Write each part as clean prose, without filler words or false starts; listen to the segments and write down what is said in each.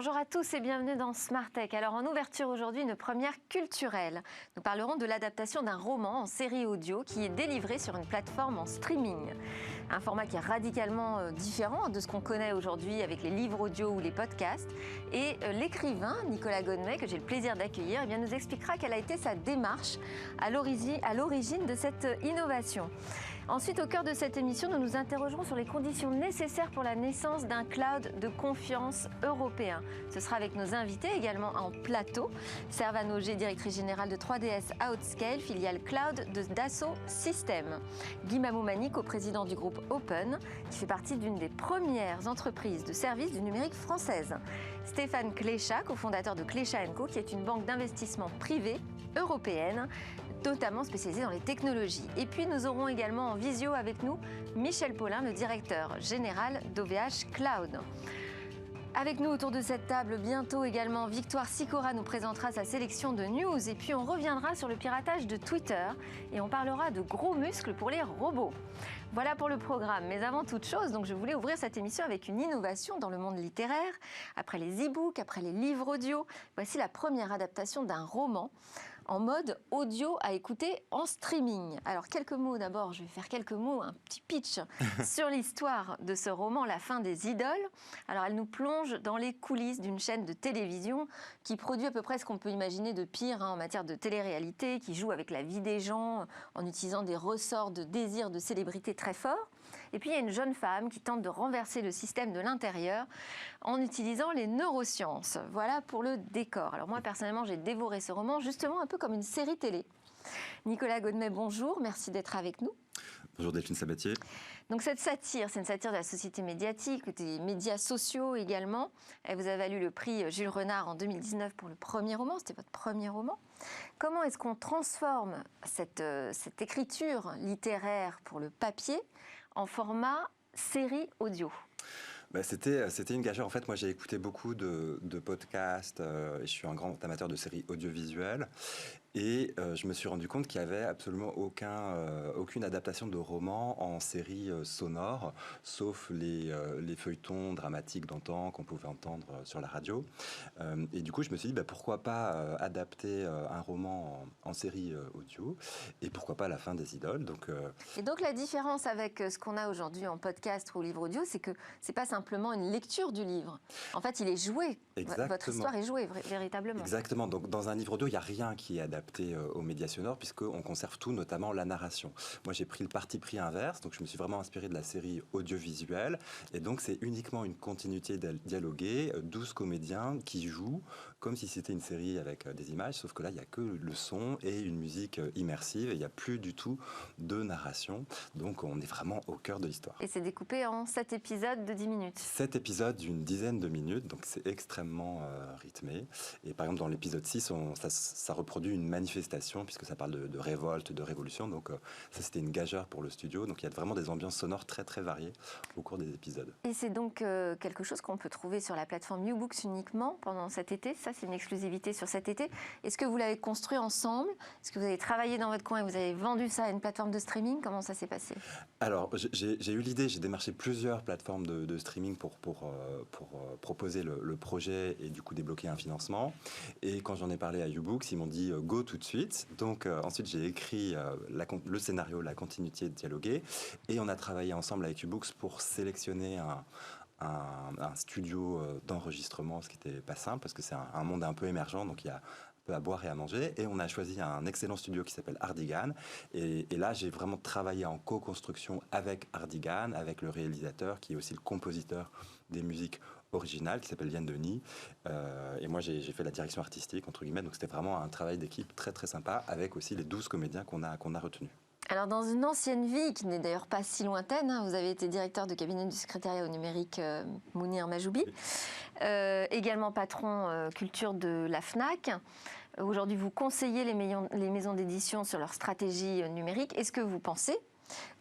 Bonjour à tous et bienvenue dans Smart Tech. Alors en ouverture aujourd'hui, une première culturelle. Nous parlerons de l'adaptation d'un roman en série audio qui est délivré sur une plateforme en streaming. Un format qui est radicalement différent de ce qu'on connaît aujourd'hui avec les livres audio ou les podcasts. Et l'écrivain Nicolas Godmet, que j'ai le plaisir d'accueillir, eh bien, nous expliquera quelle a été sa démarche à l'origine de cette innovation. Ensuite, au cœur de cette émission, nous nous interrogerons sur les conditions nécessaires pour la naissance d'un cloud de confiance européen. Ce sera avec nos invités également en plateau. Servane Auger, directrice générale de 3DS Outscale, filiale cloud de Dassault Systèmes. Guy Mamouani, coprésident du groupe Open, qui fait partie d'une des premières entreprises de services du numérique française. Stéphane Cléchat, cofondateur de Cléchat & Co, qui est une banque d'investissement privée européenne, notamment spécialisée dans les technologies. Et puis nous aurons également en visio avec nous Michel Paulin, le directeur général d'OVH Cloud. Avec nous autour de cette table, bientôt également, Victoire Sicora nous présentera sa sélection de news. Et puis on reviendra sur le piratage de Twitter et on parlera de gros muscles pour les robots. Voilà pour le programme. Mais avant toute chose, donc je voulais ouvrir cette émission avec une innovation dans le monde littéraire. Après les e-books, après les livres audio, voici la première adaptation d'un roman en mode audio à écouter en streaming. Alors quelques mots d'abord, je vais faire quelques mots, un petit pitch sur l'histoire de ce roman, La fin des idoles. Alors elle nous plonge dans les coulisses d'une chaîne de télévision qui produit à peu près ce qu'on peut imaginer de pire en matière de télé-réalité, qui joue avec la vie des gens en utilisant des ressorts de désir de célébrité très forts. Et puis il y a une jeune femme qui tente de renverser le système de l'intérieur en utilisant les neurosciences. Voilà pour le décor. Alors moi personnellement j'ai dévoré ce roman justement un peu comme une série télé. Nicolas Godmet, bonjour, merci d'être avec nous. Bonjour Delphine Sabatier. Donc cette satire, c'est une satire de la société médiatique, des médias sociaux également. Elle vous a valu le prix Jules Renard en 2019 pour le premier roman, c'était votre premier roman. Comment est-ce qu'on transforme cette écriture littéraire pour le papier en format série audio ? C'était une gageure. En fait, moi, j'ai écouté beaucoup de podcasts et je suis un grand amateur de séries audiovisuelles. Et je me suis rendu compte qu'il n'y avait absolument aucune adaptation de roman en série sonore, sauf les feuilletons dramatiques d'antan qu'on pouvait entendre sur la radio. Et du coup, je me suis dit, pourquoi pas adapter un roman en série audio, et pourquoi pas La fin des idoles. Et donc, la différence avec ce qu'on a aujourd'hui en podcast ou livre audio, c'est que ce n'est pas simplement une lecture du livre. En fait, il est joué. Exactement. Votre histoire est jouée, véritablement. Exactement. Donc, dans un livre audio, il n'y a rien qui est adapté aux médias sonores, puisqu'on conserve tout, notamment la narration. Moi, j'ai pris le parti pris inverse, donc je me suis vraiment inspiré de la série audiovisuelle, et donc c'est uniquement une continuité dialoguée, 12 comédiens qui jouent comme si c'était une série avec des images, sauf que là, il n'y a que le son et une musique immersive, et il n'y a plus du tout de narration, donc on est vraiment au cœur de l'histoire. Et c'est découpé en 7 épisodes de 10 minutes. 7 épisodes d'une dizaine de minutes, donc c'est extrêmement rythmé, et par exemple dans l'épisode 6, ça reproduit une manifestation, puisque ça parle de révolte, de révolution, donc ça c'était une gageure pour le studio, donc il y a vraiment des ambiances sonores très très variées au cours des épisodes. Et c'est donc quelque chose qu'on peut trouver sur la plateforme YouBooks uniquement pendant cet été, ça c'est une exclusivité sur cet été. Est-ce que vous l'avez construit ensemble ? Est-ce que vous avez travaillé dans votre coin et vous avez vendu ça à une plateforme de streaming ? Comment ça s'est passé ? Alors j'ai eu l'idée, j'ai démarché plusieurs plateformes de streaming pour proposer le projet et du coup débloquer un financement, et quand j'en ai parlé à YouBooks, ils m'ont dit go tout de suite. Donc ensuite j'ai écrit le scénario, la continuité dialoguée, et on a travaillé ensemble avec YouBooks pour sélectionner un studio d'enregistrement, ce qui n'était pas simple parce que c'est un monde un peu émergent, donc il y a un peu à boire et à manger, et on a choisi un excellent studio qui s'appelle Hardigan, et là j'ai vraiment travaillé en co-construction avec Hardigan, avec le réalisateur qui est aussi le compositeur des musiques originales, qui s'appelle Yann Denis, et moi j'ai fait la direction artistique entre guillemets, donc c'était vraiment un travail d'équipe très très sympa, avec aussi les 12 comédiens qu'on a retenus. Alors dans une ancienne vie, qui n'est d'ailleurs pas si lointaine, vous avez été directeur de cabinet du secrétariat au numérique Mounir Majoubi, également patron culture de la FNAC. Aujourd'hui vous conseillez les maisons d'édition sur leur stratégie numérique. Est-ce que vous pensez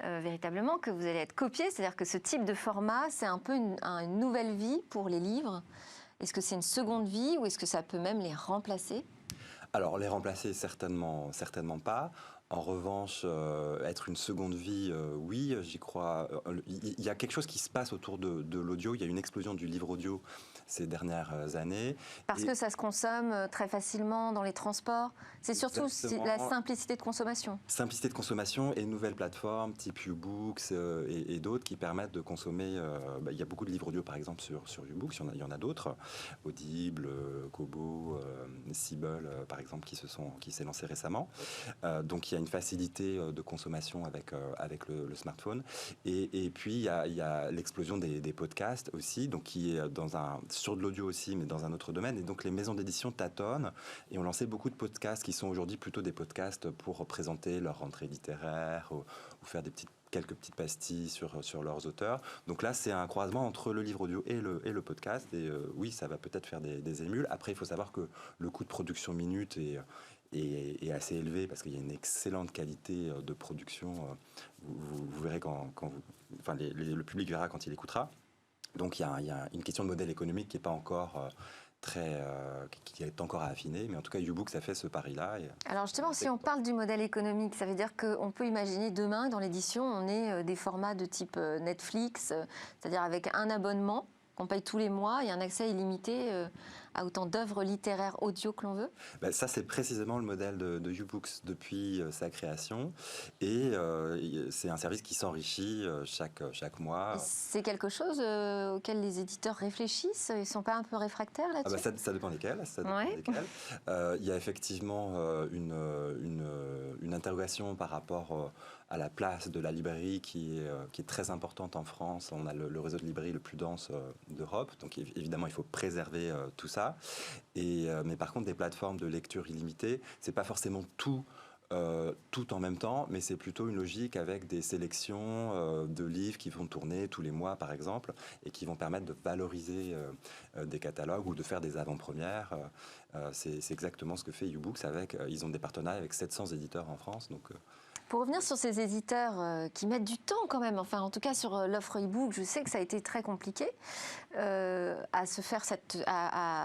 véritablement que vous allez être copié, c'est-à-dire que ce type de format, c'est un peu une nouvelle vie pour les livres ? Est-ce que c'est une seconde vie ou est-ce que ça peut même les remplacer ? Alors les remplacer, certainement pas. En revanche, être une seconde vie, oui, j'y crois. Il y a quelque chose qui se passe autour de l'audio. Il y a une explosion du livre audio ces dernières années. Parce que ça se consomme très facilement dans les transports. C'est surtout la simplicité de consommation. Simplicité de consommation et nouvelles plateformes type Ubooks et d'autres qui permettent de consommer. Il y a beaucoup de livres audio par exemple sur Ubooks, il y en a d'autres. Audible, Kobo, Siebel par exemple qui s'est lancé récemment. Donc il y a une facilité de consommation avec le smartphone. Et puis il y a l'explosion des podcasts aussi, donc qui est sur de l'audio aussi, mais dans un autre domaine. Et donc les maisons d'édition tâtonnent et ont lancé beaucoup de podcasts qui sont aujourd'hui plutôt des podcasts pour présenter leur rentrée littéraire ou faire quelques petites pastilles sur leurs auteurs. Donc là, c'est un croisement entre le livre audio et le podcast. Et oui, ça va peut-être faire des émules. Après, il faut savoir que le coût de production minute est assez élevé parce qu'il y a une excellente qualité de production. Vous verrez le public verra quand il écoutera. Donc il y a une question de modèle économique qui n'est pas encore qui est encore à affiner, mais en tout cas Ubooks a fait ce pari-là. Alors justement, si on parle du modèle économique, ça veut dire qu'on peut imaginer demain dans l'édition, on ait des formats de type Netflix, c'est-à-dire avec un abonnement qu'on paye tous les mois et un accès illimité à autant d'œuvres littéraires audio que l'on veut. Ça, c'est précisément le modèle de Ubooks depuis sa création. Et c'est un service qui s'enrichit chaque mois. C'est quelque chose auquel les éditeurs réfléchissent? Ils ne sont pas un peu réfractaires là-dessus? Ça dépend desquels. Il y a effectivement une interrogation par rapport à la place de la librairie qui est très importante en France. On a le réseau de librairies le plus dense d'Europe. Donc évidemment, il faut préserver tout ça. Mais par contre, des plateformes de lecture illimitée, c'est pas forcément tout en même temps, mais c'est plutôt une logique avec des sélections de livres qui vont tourner tous les mois, par exemple, et qui vont permettre de valoriser des catalogues ou de faire des avant-premières. C'est exactement ce que fait Ubooks. Ils ont des partenariats avec 700 éditeurs en France. Donc, pour revenir sur ces éditeurs qui mettent du temps quand même, enfin en tout cas sur l'offre e-book, je sais que ça a été très compliqué à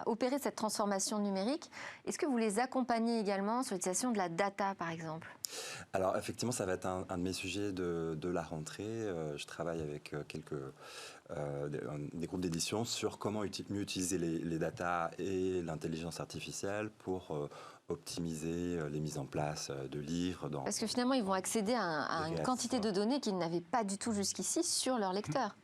opérer cette transformation numérique. Est-ce que vous les accompagnez également sur l'utilisation de la data par exemple? Alors effectivement, ça va être un de mes sujets de la rentrée. Je travaille avec des groupes d'édition sur comment mieux utiliser les data et l'intelligence artificielle pour optimiser les mises en place de livres. Parce que finalement, ils vont accéder à une quantité de données qu'ils n'avaient pas du tout jusqu'ici sur leur lecteur.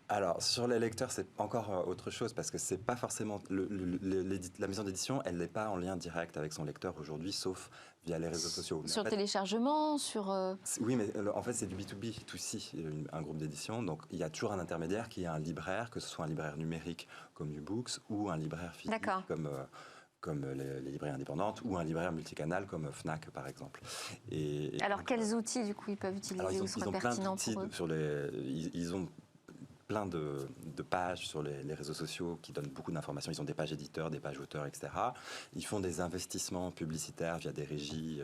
Alors, sur les lecteurs, c'est encore autre chose parce que c'est pas forcément... la maison d'édition, elle n'est pas en lien direct avec son lecteur aujourd'hui, sauf via les réseaux sociaux. Sur téléchargement, sur... Oui, mais en fait, c'est du B2B, B2C, un groupe d'édition. Donc, il y a toujours un intermédiaire qui est un libraire, que ce soit un libraire numérique comme Ubooks ou un libraire physique comme les librairies indépendantes ou un libraire multicanal comme Fnac par exemple. Alors quels outils du coup ils peuvent utiliser ou seraient pertinents pour eux? Ils ont plein de pages sur les réseaux sociaux qui donnent beaucoup d'informations. Ils ont des pages éditeurs, des pages auteurs, etc. Ils font des investissements publicitaires via des régies,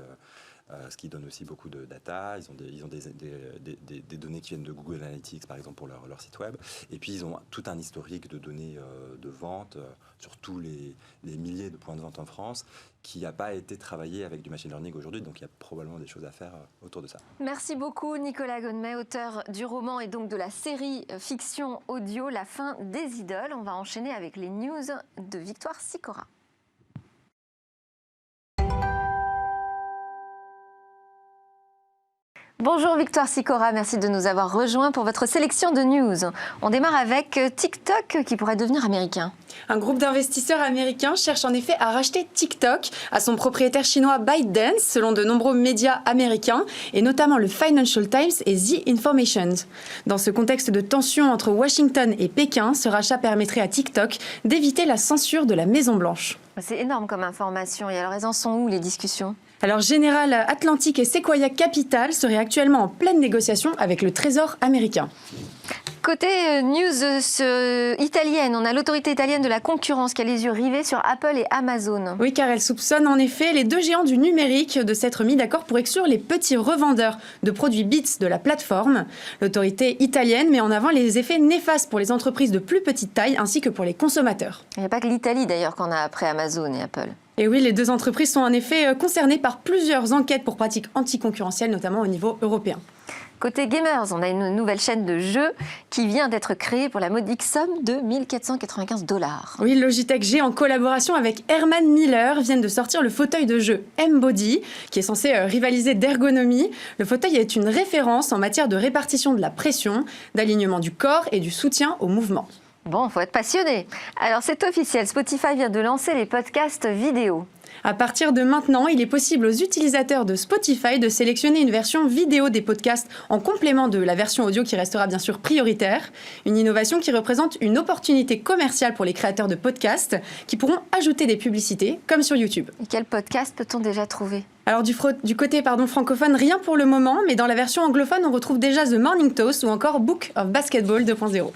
ce qui donne aussi beaucoup de data. Ils ont des données qui viennent de Google Analytics, par exemple, pour leur site web. Et puis, ils ont tout un historique de données de vente sur tous les milliers de points de vente en France qui n'a pas été travaillé avec du machine learning aujourd'hui. Donc, il y a probablement des choses à faire autour de ça. Merci beaucoup, Nicolas Gonnemet, auteur du roman et donc de la série fiction audio La fin des idoles. On va enchaîner avec les news de Victoire Sicora. Bonjour Victoire Sicora, merci de nous avoir rejoints pour votre sélection de news. On démarre avec TikTok qui pourrait devenir américain. Un groupe d'investisseurs américains cherche en effet à racheter TikTok à son propriétaire chinois ByteDance, selon de nombreux médias américains, et notamment le Financial Times et The Information. Dans ce contexte de tension entre Washington et Pékin, ce rachat permettrait à TikTok d'éviter la censure de la Maison-Blanche. C'est énorme comme information. Et alors, elles en sont où les discussions ? Alors, General Atlantic et Sequoia Capital seraient actuellement en pleine négociation avec le Trésor américain. Côté news italienne, on a l'autorité italienne de la concurrence qui a les yeux rivés sur Apple et Amazon. Oui, car elle soupçonne en effet les deux géants du numérique de s'être mis d'accord pour exclure les petits revendeurs de produits Beats de la plateforme. L'autorité italienne met en avant les effets néfastes pour les entreprises de plus petite taille ainsi que pour les consommateurs. Il n'y a pas que l'Italie d'ailleurs qu'on a après Amazon et Apple. Et oui, les deux entreprises sont en effet concernées par plusieurs enquêtes pour pratiques anticoncurrentielles, notamment au niveau européen. Côté gamers, on a une nouvelle chaîne de jeux qui vient d'être créée pour la modique somme de 1 495 $. Oui, Logitech G, en collaboration avec Herman Miller, viennent de sortir le fauteuil de jeu M-Body, qui est censé rivaliser d'ergonomie. Le fauteuil est une référence en matière de répartition de la pression, d'alignement du corps et du soutien au mouvement. Bon, faut être passionné. Alors c'est officiel, Spotify vient de lancer les podcasts vidéo. À partir de maintenant, il est possible aux utilisateurs de Spotify de sélectionner une version vidéo des podcasts en complément de la version audio qui restera bien sûr prioritaire. Une innovation qui représente une opportunité commerciale pour les créateurs de podcasts qui pourront ajouter des publicités comme sur YouTube. Et quel podcast peut-on déjà trouver ? Alors du côté francophone, rien pour le moment, mais dans la version anglophone, on retrouve déjà The Morning Toast ou encore Book of Basketball 2.0.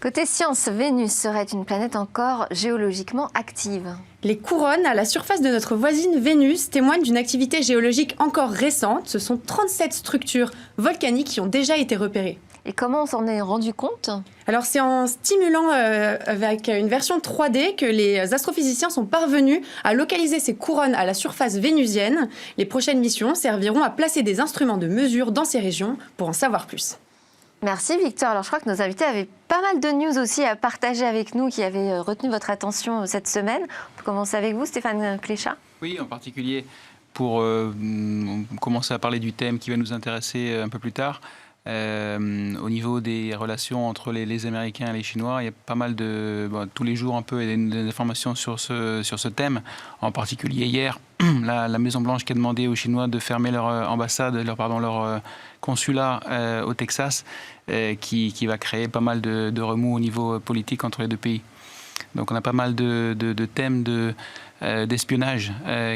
Côté science, Vénus serait une planète encore géologiquement active. Les couronnes à la surface de notre voisine Vénus témoignent d'une activité géologique encore récente. Ce sont 37 structures volcaniques qui ont déjà été repérées. Et comment on s'en est rendu compte ? Alors c'est en stimulant avec une version 3D que les astrophysiciens sont parvenus à localiser ces couronnes à la surface vénusienne. Les prochaines missions serviront à placer des instruments de mesure dans ces régions pour en savoir plus. Merci Victor. Alors je crois que nos invités avaient pas mal de news aussi à partager avec nous qui avaient retenu votre attention cette semaine. On peut commencer avec vous, Stéphane Cléchat. Oui, en particulier pour commencer à parler du thème qui va nous intéresser un peu plus tard. Au niveau des relations entre les Américains et les Chinois, il y a pas mal tous les jours un peu des informations sur ce thème. En particulier hier, la Maison-Blanche qui a demandé aux Chinois de fermer leur ambassade, leur consulat au Texas, qui va créer pas mal de remous au niveau politique entre les deux pays. Donc on a pas mal de thèmes d'espionnage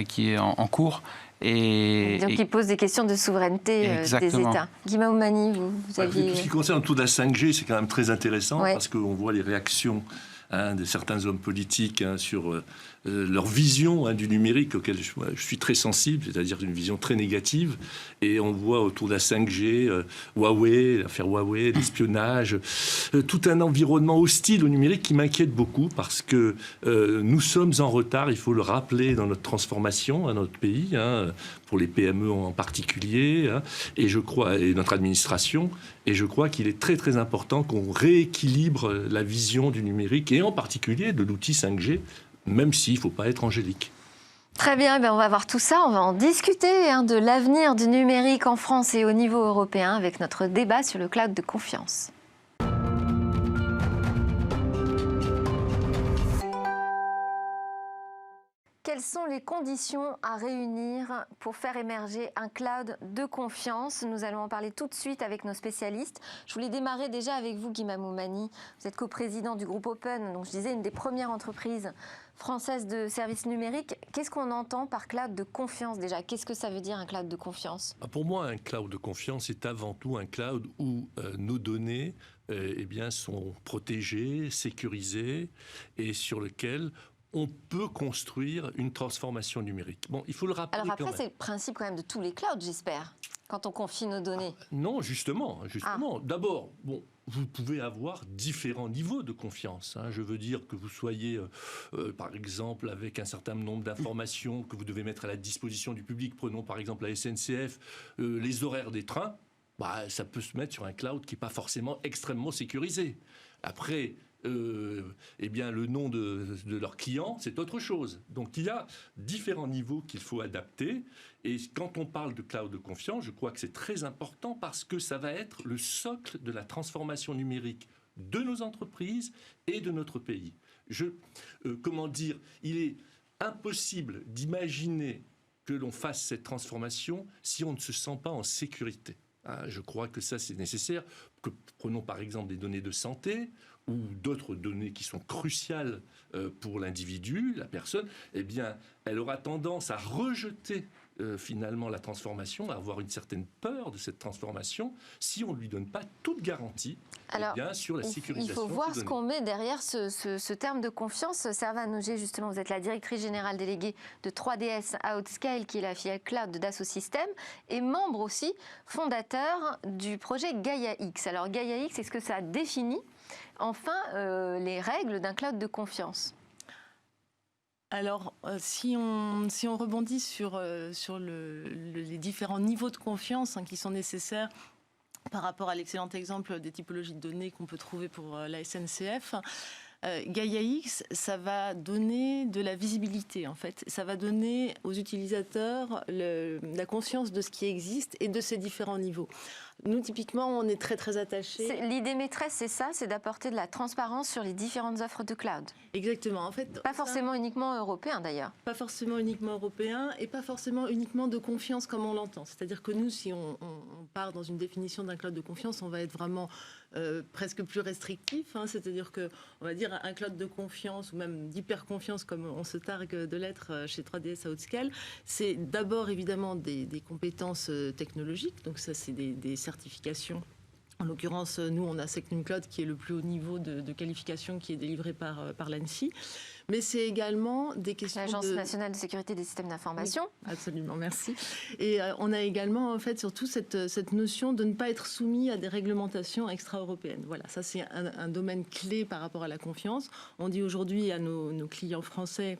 qui est en cours. Donc il pose des questions de souveraineté des États. Guillaume Oumani, vous aviez... Tout ce qui concerne autour de la 5G, c'est quand même très intéressant ouais. Parce qu'on voit les réactions de certains hommes politiques sur leur vision du numérique auquel je suis très sensible, c'est-à-dire une vision très négative. Et on voit autour de la 5G, Huawei, l'affaire Huawei, l'espionnage, tout un environnement hostile au numérique qui m'inquiète beaucoup parce que nous sommes en retard, il faut le rappeler dans notre transformation à notre pays, pour les PME en particulier, et je crois, et notre administration, et je crois qu'il est très très important qu'on rééquilibre la vision du numérique et en particulier de l'outil 5G, même s'il ne faut pas être angélique. Très bien, on va voir tout ça, on va en discuter de l'avenir du numérique en France et au niveau européen avec notre débat sur le cloud de confiance. Quelles sont les conditions à réunir pour faire émerger un cloud de confiance ? Nous allons en parler tout de suite avec nos spécialistes. Je voulais démarrer déjà avec vous, Guillaume Oumani. Vous êtes coprésident du groupe Open, donc je disais une des premières entreprises françaises de services numériques. Qu'est-ce qu'on entend par cloud de confiance déjà ? Qu'est-ce que ça veut dire un cloud de confiance ? Pour moi, un cloud de confiance est avant tout un cloud où nos données sont protégées, sécurisées et sur lequel on peut construire une transformation numérique. Bon, il faut le rappeler. Alors après, c'est le principe quand même de tous les clouds, j'espère, quand on confie nos données. Non, justement. D'abord, vous pouvez avoir différents niveaux de confiance. Je veux dire que vous soyez, par exemple, avec un certain nombre d'informations que vous devez mettre à la disposition du public. Prenons par exemple la SNCF, les horaires des trains. Ça peut se mettre sur un cloud qui n'est pas forcément extrêmement sécurisé. Après, le nom de leurs clients, c'est autre chose. Donc il y a différents niveaux qu'il faut adapter. Et quand on parle de cloud de confiance, je crois que c'est très important parce que ça va être le socle de la transformation numérique de nos entreprises et de notre pays. Il est impossible d'imaginer que l'on fasse cette transformation si on ne se sent pas en sécurité. Je crois que ça, c'est nécessaire. Prenons par exemple des données de santé ou d'autres données qui sont cruciales pour l'individu, la personne, elle aura tendance à rejeter finalement la transformation, à avoir une certaine peur de cette transformation si on ne lui donne pas toute garantie sur la sécurisation. Il faut voir ce qu'on met derrière ce terme de confiance. Servan Auger, justement, vous êtes la directrice générale déléguée de 3DS Outscale, qui est la filiale cloud de Dassault Systèmes, et membre aussi fondateur du projet Gaia X. Alors Gaia X, est-ce que ça définit enfin les règles d'un cloud de confiance ? Alors, si on rebondit sur les différents niveaux de confiance qui sont nécessaires par rapport à l'excellent exemple des typologies de données qu'on peut trouver pour la SNCF, Gaia-X, ça va donner de la visibilité, en fait. Ça va donner aux utilisateurs la conscience de ce qui existe et de ces différents niveaux. Nous, typiquement, on est très, très attachés. L'idée maîtresse, c'est ça, c'est d'apporter de la transparence sur les différentes offres de cloud. Exactement. En fait, pas forcément uniquement européen, d'ailleurs. Pas forcément uniquement européen et pas forcément uniquement de confiance comme on l'entend. C'est-à-dire que nous, si on part dans une définition d'un cloud de confiance, on va être vraiment presque plus restrictif. C'est-à-dire que, on va dire, un cloud de confiance ou même d'hyper-confiance, comme on se targue de l'être chez 3DS à Outscale, c'est d'abord évidemment des compétences technologiques. Donc ça, c'est des certifications. En l'occurrence, nous, on a Secnum Cloud qui est le plus haut niveau de qualification qui est délivré par l'ANSSI. Mais c'est également des questions L'Agence nationale de sécurité des systèmes d'information. Oui, absolument, merci. Et on a également, en fait, surtout cette notion de ne pas être soumis à des réglementations extra-européennes. Voilà, ça, c'est un domaine clé par rapport à la confiance. On dit aujourd'hui à nos clients français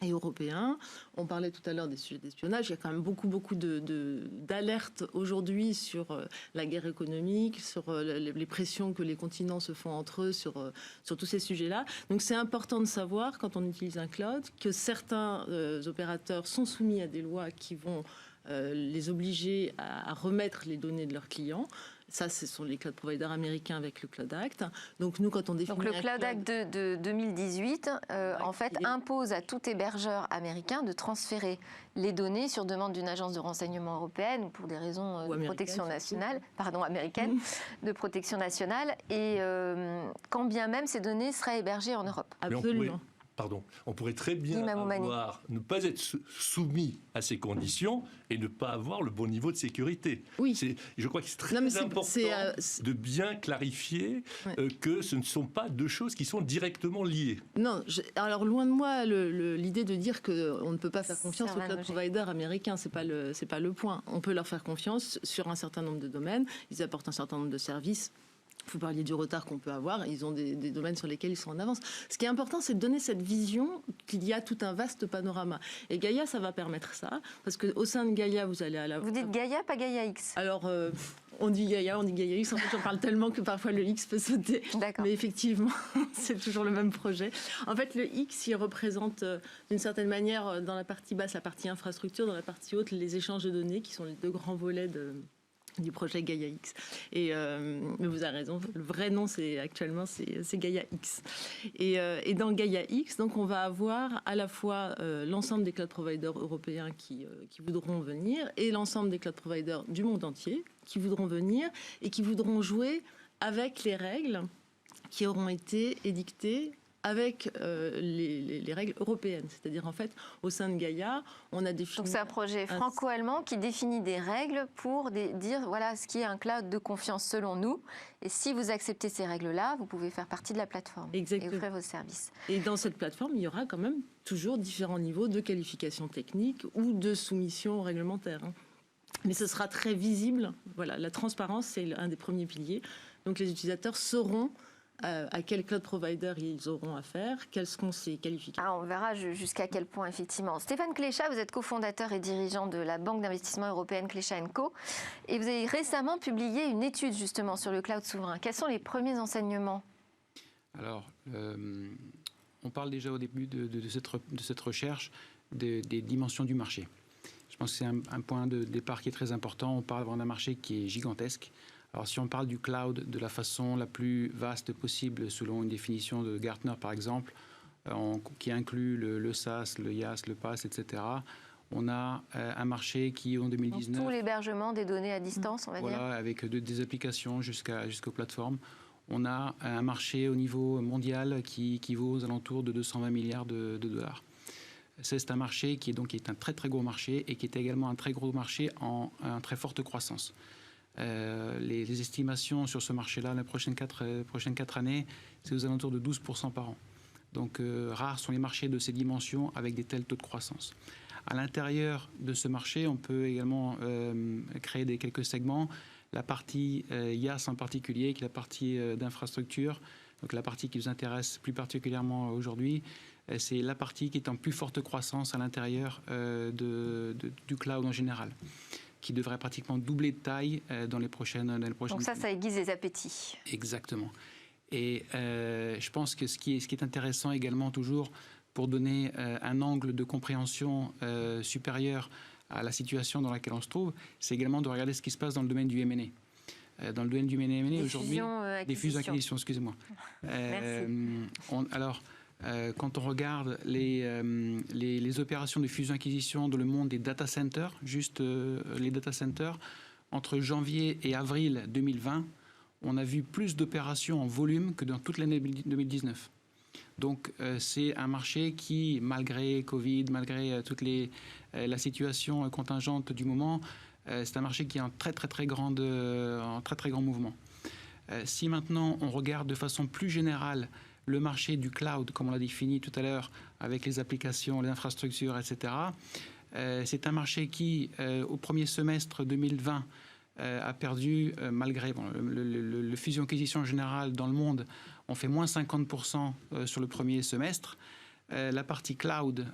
et européens. On parlait tout à l'heure des sujets d'espionnage. Il y a quand même beaucoup d'alertes aujourd'hui sur la guerre économique, sur les pressions que les continents se font entre eux, sur tous ces sujets-là. Donc c'est important de savoir, quand on utilise un cloud, que certains opérateurs sont soumis à des lois qui vont les obliger à remettre les données de leurs clients. Ça, ce sont les cloud providers américains avec le Cloud Act. Donc nous, quand on définit le Cloud Act de 2018, en fait, impose à tout hébergeur américain de transférer les données sur demande d'une agence de renseignement européenne ou pour des raisons de protection nationale, américaine, de protection nationale, et quand bien même ces données seraient hébergées en Europe. Absolument. On pourrait très bien ne pas être soumis à ces conditions et ne pas avoir le bon niveau de sécurité. Oui. Je crois que c'est très important de bien clarifier que ce ne sont pas deux choses qui sont directement liées. Non, alors loin de moi l'idée de dire qu'on ne peut pas faire confiance aux cloud providers américains, c'est pas le point. On peut leur faire confiance sur un certain nombre de domaines, ils apportent un certain nombre de services. Vous parliez du retard qu'on peut avoir, ils ont des domaines sur lesquels ils sont en avance. Ce qui est important, c'est de donner cette vision qu'il y a tout un vaste panorama. Et Gaia, ça va permettre ça, parce qu'au sein de Gaia, vous allez à la... Vous dites Gaia, pas Gaia X? Alors, on dit Gaia X, en fait, j'en parle tellement que parfois le X peut sauter. Mais effectivement, c'est toujours le même projet. En fait, le X, il représente d'une certaine manière, dans la partie basse, la partie infrastructure, dans la partie haute, les échanges de données, qui sont les deux grands volets du projet Gaia X. Mais vous avez raison, le vrai nom c'est Gaia X. Et dans Gaia X, donc on va avoir à la fois l'ensemble des cloud providers européens qui voudront venir et l'ensemble des cloud providers du monde entier qui voudront venir et qui voudront jouer avec les règles qui auront été édictées avec les règles européennes. C'est-à-dire, en fait, au sein de Gaia, on a défini... Donc c'est un projet franco-allemand qui définit des règles pour dire, voilà, ce qui est un cloud de confiance selon nous. Et si vous acceptez ces règles-là, vous pouvez faire partie de la plateforme. Exactement. Et offrir vos services. Et dans cette plateforme, il y aura quand même toujours différents niveaux de qualification technique ou de soumission réglementaire. Mais ce sera très visible. Voilà, la transparence, c'est un des premiers piliers. Donc les utilisateurs sauront à quel cloud provider ils auront affaire, quelles seront ces qualifications. On verra jusqu'à quel point, effectivement. Stéphane Cléchat, vous êtes cofondateur et dirigeant de la banque d'investissement européenne Cléchat & Co. Et vous avez récemment publié une étude, justement, sur le cloud souverain. Quels sont les premiers enseignements? Alors, on parle déjà au début de cette recherche des dimensions du marché. Je pense que c'est un point de départ qui est très important. On parle d'un marché qui est gigantesque. Alors, si on parle du cloud de la façon la plus vaste possible, selon une définition de Gartner, par exemple, qui inclut le SaaS, le IaaS, le PaaS, etc., on a un marché qui, en 2019... Donc, tout l'hébergement des données à distance, on va dire. Voilà, avec des applications jusqu'aux plateformes. On a un marché au niveau mondial qui vaut aux alentours de 220 milliards de dollars. C'est un marché qui est un très, très gros marché et qui est également un très gros marché en très forte croissance. Les estimations sur ce marché-là, les prochaines 4 années, c'est aux alentours de 12% par an. Donc, rares sont les marchés de ces dimensions avec des tels taux de croissance. À l'intérieur de ce marché, on peut également créer quelques segments. La partie IaaS en particulier, qui est la partie d'infrastructure, donc la partie qui nous intéresse plus particulièrement aujourd'hui, c'est la partie qui est en plus forte croissance à l'intérieur du cloud en général, qui devrait pratiquement doubler de taille dans les prochaines années. Donc ça aiguise les appétits. Exactement. Et je pense que ce qui est intéressant également toujours, pour donner un angle de compréhension supérieur à la situation dans laquelle on se trouve, c'est également de regarder ce qui se passe dans le domaine du M&A. Dans le domaine du M&A aujourd'hui, des fusions-acquisitions, excusez-moi. Merci. Quand on regarde les opérations de fusion-acquisition dans le monde des data centers, les data centers, entre janvier et avril 2020, on a vu plus d'opérations en volume que dans toute l'année 2019. Donc c'est un marché qui, malgré Covid, malgré la situation contingente du moment, c'est un marché qui est en très grand mouvement. Si maintenant on regarde de façon plus générale le marché du cloud, comme on l'a défini tout à l'heure, avec les applications, les infrastructures, etc., c'est un marché qui, au premier semestre 2020, a perdu, malgré le fusion-acquisition générale dans le monde, on fait moins 50% sur le premier semestre. La partie cloud,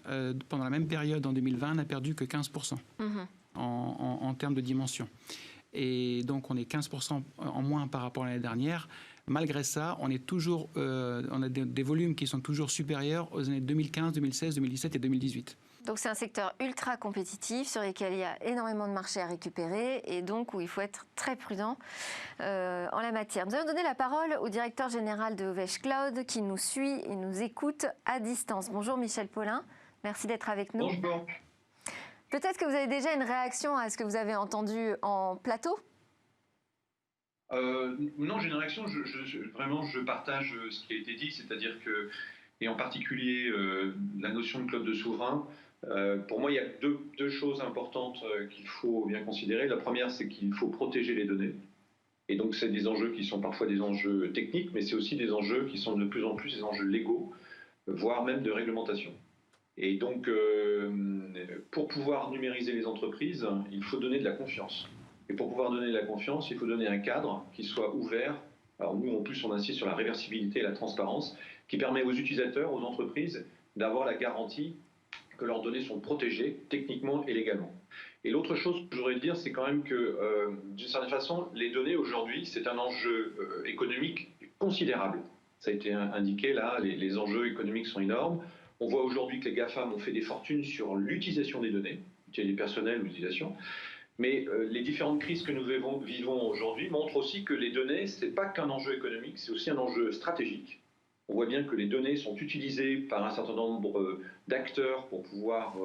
pendant la même période en 2020, n'a perdu que 15% en termes de dimension. Et donc, on est 15% en moins par rapport à l'année dernière. Malgré ça, on a des volumes qui sont toujours supérieurs aux années 2015, 2016, 2017 et 2018. Donc c'est un secteur ultra compétitif sur lequel il y a énormément de marchés à récupérer et donc où il faut être très prudent en la matière. Nous allons donner la parole au directeur général de OVH Cloud qui nous suit et nous écoute à distance. Bonjour Michel Paulin, merci d'être avec nous. Bonjour. Peut-être que vous avez déjà une réaction à ce que vous avez entendu en plateau ? Non, j'ai une réaction. Vraiment, je partage ce qui a été dit, c'est-à-dire que, et en particulier la notion de cloud de souverain. Pour moi, il y a deux choses importantes qu'il faut bien considérer. La première, c'est qu'il faut protéger les données. Et donc, c'est des enjeux qui sont parfois des enjeux techniques, mais c'est aussi des enjeux qui sont de plus en plus des enjeux légaux, voire même de réglementation. Et donc, pour pouvoir numériser les entreprises, il faut donner de la confiance. Et pour pouvoir donner de la confiance, il faut donner un cadre qui soit ouvert. Alors nous, en plus, on insiste sur la réversibilité et la transparence, qui permet aux utilisateurs, aux entreprises, d'avoir la garantie que leurs données sont protégées techniquement et légalement. Et l'autre chose que je voudrais dire, c'est quand même que, d'une certaine façon, les données aujourd'hui, c'est un enjeu économique considérable. Ça a été indiqué là, les enjeux économiques sont énormes. On voit aujourd'hui que les GAFAM ont fait des fortunes sur l'utilisation des données, des personnels ou l'utilisation. Mais les différentes crises que nous vivons aujourd'hui montrent aussi que les données, ce n'est pas qu'un enjeu économique, c'est aussi un enjeu stratégique. On voit bien que les données sont utilisées par un certain nombre d'acteurs pour pouvoir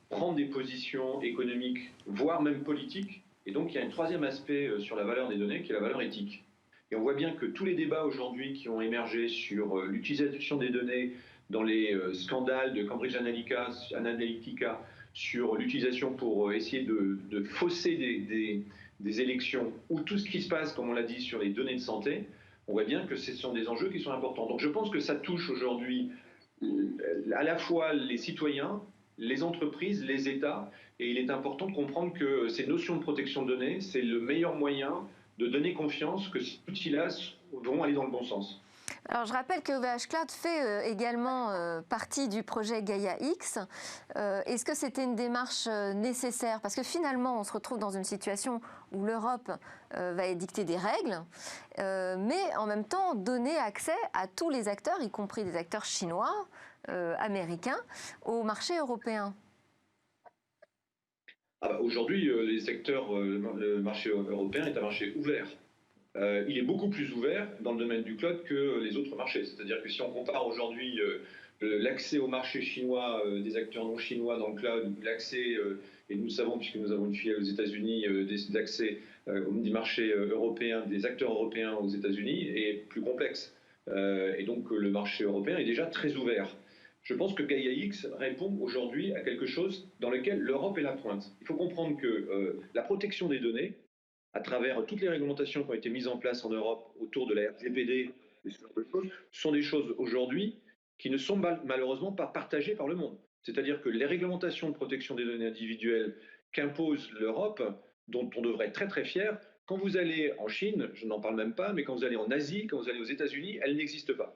prendre des positions économiques, voire même politiques. Et donc il y a un troisième aspect sur la valeur des données qui est la valeur éthique. Et on voit bien que tous les débats aujourd'hui qui ont émergé sur l'utilisation des données dans les scandales de Cambridge Analytica, sur l'utilisation pour essayer de fausser des élections, ou tout ce qui se passe, comme on l'a dit, sur les données de santé, on voit bien que ce sont des enjeux qui sont importants. Donc je pense que ça touche aujourd'hui à la fois les citoyens, les entreprises, les États, et il est important de comprendre que ces notions de protection de données, c'est le meilleur moyen de donner confiance que ces outils-là vont aller dans le bon sens. Alors, je rappelle que OVH Cloud fait également partie du projet Gaia X. Est-ce que c'était une démarche nécessaire ? Parce que finalement, on se retrouve dans une situation où l'Europe va édicter des règles, mais en même temps donner accès à tous les acteurs, y compris des acteurs chinois, américains, au marché européen. Aujourd'hui, le marché européen est un marché ouvert. Il est beaucoup plus ouvert dans le domaine du cloud que les autres marchés. C'est-à-dire que si on compare aujourd'hui l'accès au marché chinois des acteurs non chinois dans le cloud, l'accès, et nous savons, puisque nous avons une filiale aux États-Unis, d'accès du marché européen, des acteurs européens aux États-Unis, est plus complexe. Et donc le marché européen est déjà très ouvert. Je pense que Gaia X répond aujourd'hui à quelque chose dans lequel l'Europe est la pointe. Il faut comprendre que la protection des données, à travers toutes les réglementations qui ont été mises en place en Europe autour de la RGPD, ce sont des choses aujourd'hui qui ne sont malheureusement pas partagées par le monde. C'est-à-dire que les réglementations de protection des données individuelles qu'impose l'Europe, dont on devrait être très très fier, quand vous allez en Chine, je n'en parle même pas, mais quand vous allez en Asie, quand vous allez aux États-Unis, elles n'existent pas.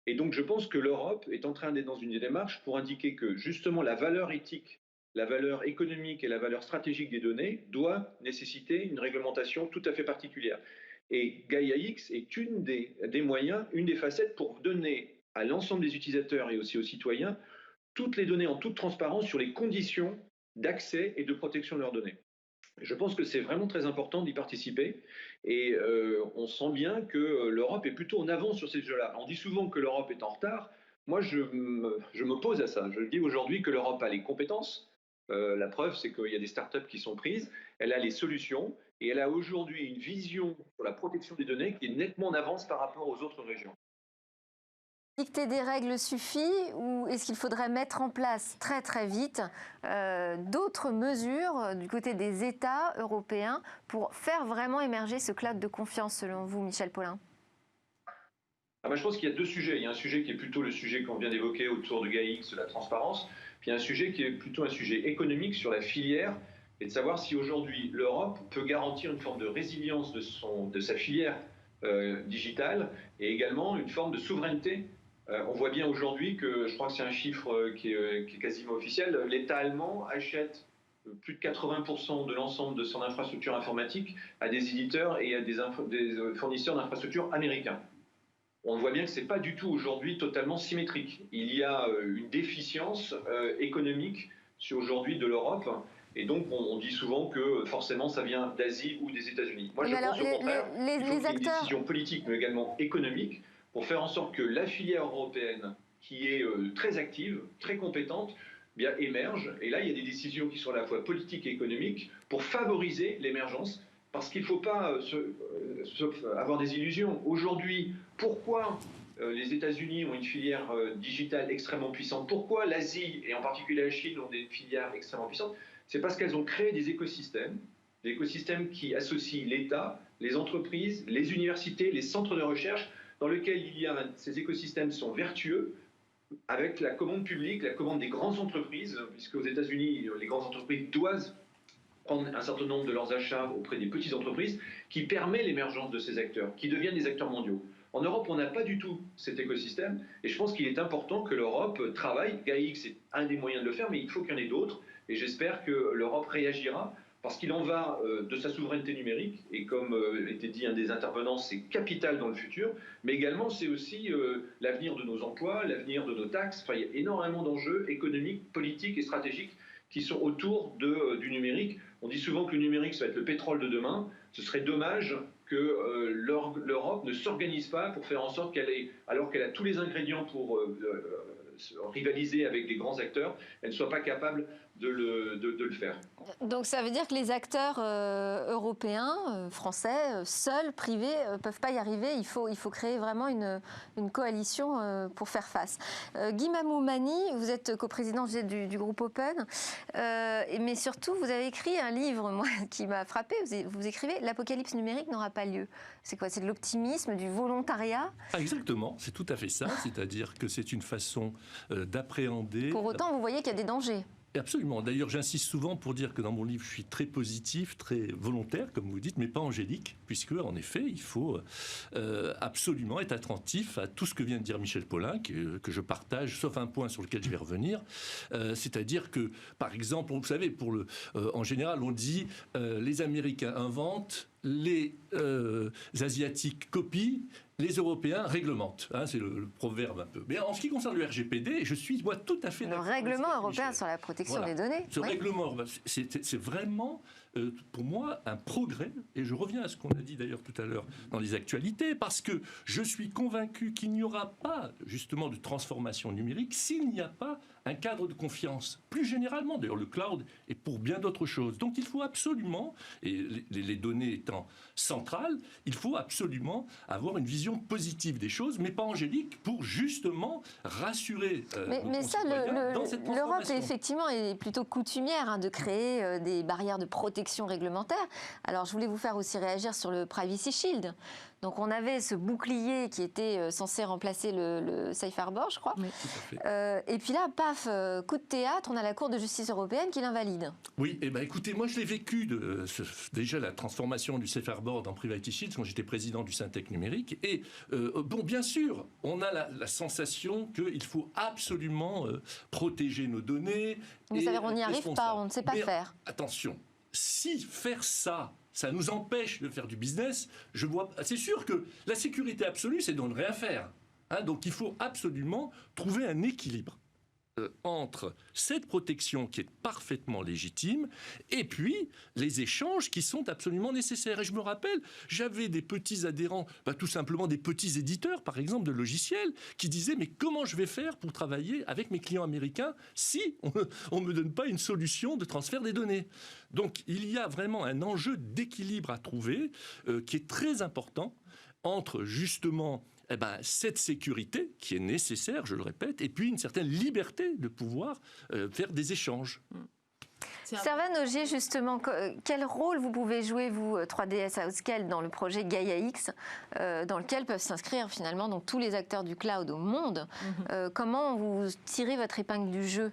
Et donc je pense que l'Europe est en train d'être dans une démarche pour indiquer que justement la valeur éthique, la valeur économique et la valeur stratégique des données doit nécessiter une réglementation tout à fait particulière. Et Gaia-X est une des moyens, une des facettes pour donner à l'ensemble des utilisateurs et aussi aux citoyens toutes les données en toute transparence sur les conditions d'accès et de protection de leurs données. Je pense que c'est vraiment très important d'y participer et on sent bien que l'Europe est plutôt en avance sur ces jeux-là. On dit souvent que l'Europe est en retard. Moi, je m'oppose à ça. Je dis aujourd'hui que l'Europe a les compétences. La preuve, c'est qu'il y a des startups qui sont prises. Elle a les solutions et elle a aujourd'hui une vision sur la protection des données qui est nettement en avance par rapport aux autres régions. Dicter des règles suffit ou est-ce qu'il faudrait mettre en place très très vite d'autres mesures du côté des États européens pour faire vraiment émerger ce cloud de confiance selon vous, Michel Paulin? Je pense qu'il y a deux sujets. Il y a un sujet qui est plutôt le sujet qu'on vient d'évoquer autour de Gaia-X, de la transparence. Puis il y a un sujet qui est plutôt un sujet économique sur la filière et de savoir si aujourd'hui l'Europe peut garantir une forme de résilience de sa filière digitale et également une forme de souveraineté. On voit bien aujourd'hui que, je crois que c'est un chiffre qui est quasiment officiel, l'État allemand achète plus de 80% de l'ensemble de son infrastructure informatique à des éditeurs et à des fournisseurs d'infrastructures américains. On voit bien que ce n'est pas du tout aujourd'hui totalement symétrique. Il y a une déficience économique aujourd'hui de l'Europe. Et donc, on dit souvent que forcément, ça vient d'Asie ou des États-Unis. Moi, je pense au contraire qu'il faut qu'il y ait une décision politique, mais également économique, pour faire en sorte que la filière européenne, qui est très active, très compétente, bien, émerge. Et là, il y a des décisions qui sont à la fois politiques et économiques pour favoriser l'émergence. Parce qu'il ne faut pas avoir des illusions. Aujourd'hui, pourquoi les États-Unis ont une filière digitale extrêmement puissante? Pourquoi l'Asie, et en particulier la Chine, ont des filières extrêmement puissantes? C'est parce qu'elles ont créé des écosystèmes qui associent l'État, les entreprises, les universités, les centres de recherche, dans lesquels ces écosystèmes sont vertueux, avec la commande publique, la commande des grandes entreprises, puisque aux États-Unis, les grandes entreprises doivent prendre un certain nombre de leurs achats auprès des petites entreprises, qui permet l'émergence de ces acteurs, qui deviennent des acteurs mondiaux. En Europe, on n'a pas du tout cet écosystème, et je pense qu'il est important que l'Europe travaille. Gaia-X est un des moyens de le faire, mais il faut qu'il y en ait d'autres, et j'espère que l'Europe réagira, parce qu'il en va de sa souveraineté numérique, et comme était dit un des intervenants, c'est capital dans le futur, mais également c'est aussi l'avenir de nos emplois, l'avenir de nos taxes. Enfin, il y a énormément d'enjeux économiques, politiques et stratégiques qui sont autour du numérique. On dit souvent que le numérique, ça va être le pétrole de demain. Ce serait dommage que l'Europe ne s'organise pas pour faire en sorte alors qu'elle a tous les ingrédients pour rivaliser avec les grands acteurs, elle ne soit pas capable de le faire. Donc ça veut dire que les acteurs européens, français, seuls, privés, ne peuvent pas y arriver. Il faut créer vraiment une coalition pour faire face. Guy Mamou-Mani, vous êtes coprésident du groupe Open, mais surtout vous avez écrit un livre qui m'a frappé. Vous écrivez « L'apocalypse numérique n'aura pas lieu ». C'est quoi? C'est de l'optimisme, du volontariat? Exactement, c'est tout à fait ça. C'est-à-dire que c'est une façon d'appréhender... Pour autant, vous voyez qu'il y a des dangers. Absolument. D'ailleurs, j'insiste souvent pour dire que dans mon livre, je suis très positif, très volontaire, comme vous dites, mais pas angélique, puisque, en effet, il faut absolument être attentif à tout ce que vient de dire Michel Paulin, que je partage, sauf un point sur lequel je vais revenir. C'est-à-dire que, par exemple, vous savez, en général, on dit les Américains inventent, les Asiatiques copient, les Européens réglementent. Hein, c'est le proverbe un peu. Mais en ce qui concerne le RGPD, je suis tout à fait d'accord. Le règlement européen sur la protection des données. Ce règlement, c'est vraiment, pour moi, un progrès. Et je reviens à ce qu'on a dit d'ailleurs tout à l'heure dans les actualités, parce que je suis convaincu qu'il n'y aura pas, justement, de transformation numérique s'il n'y a pas un cadre de confiance. Plus généralement, d'ailleurs, le cloud et pour bien d'autres choses. Donc il faut absolument, et les données étant centrales, il faut absolument avoir une vision positive des choses, mais pas angélique, pour justement rassurer nos mais ça, concitoyens dans cette transformation. l'Europe, effectivement, est plutôt coutumière de créer des barrières de protection protection réglementaire. Alors, je voulais vous faire aussi réagir sur le Privacy Shield. Donc, on avait ce bouclier qui était censé remplacer le Safe Harbor, je crois. Oui, tout à fait. Et puis là, paf, coup de théâtre, on a la Cour de justice européenne qui l'invalide. Oui, écoutez, moi je l'ai vécu, déjà la transformation du Safe Harbor dans Privacy Shield, quand j'étais président du Syntec numérique. Et bien sûr, on a la sensation qu'il faut absolument protéger nos données. Vous savez, on n'y arrive pas, on ne sait pas faire. Attention, si faire ça nous empêche de faire du business, c'est sûr que la sécurité absolue, c'est de ne rien faire. Donc il faut absolument trouver un équilibre entre cette protection qui est parfaitement légitime et puis les échanges qui sont absolument nécessaires. Et je me rappelle, j'avais des petits adhérents, tout simplement des petits éditeurs, par exemple, de logiciels, qui disaient « Mais comment je vais faire pour travailler avec mes clients américains si on ne me donne pas une solution de transfert des données ?» Donc, il y a vraiment un enjeu d'équilibre à trouver qui est très important entre, justement, cette sécurité qui est nécessaire, je le répète, et puis une certaine liberté de pouvoir faire des échanges. Servane Ogier, justement, quel rôle vous pouvez jouer, vous, 3DS Outscale, dans le projet Gaia-X, dans lequel peuvent s'inscrire finalement donc, tous les acteurs du cloud au monde. Comment vous tirez votre épingle du jeu ?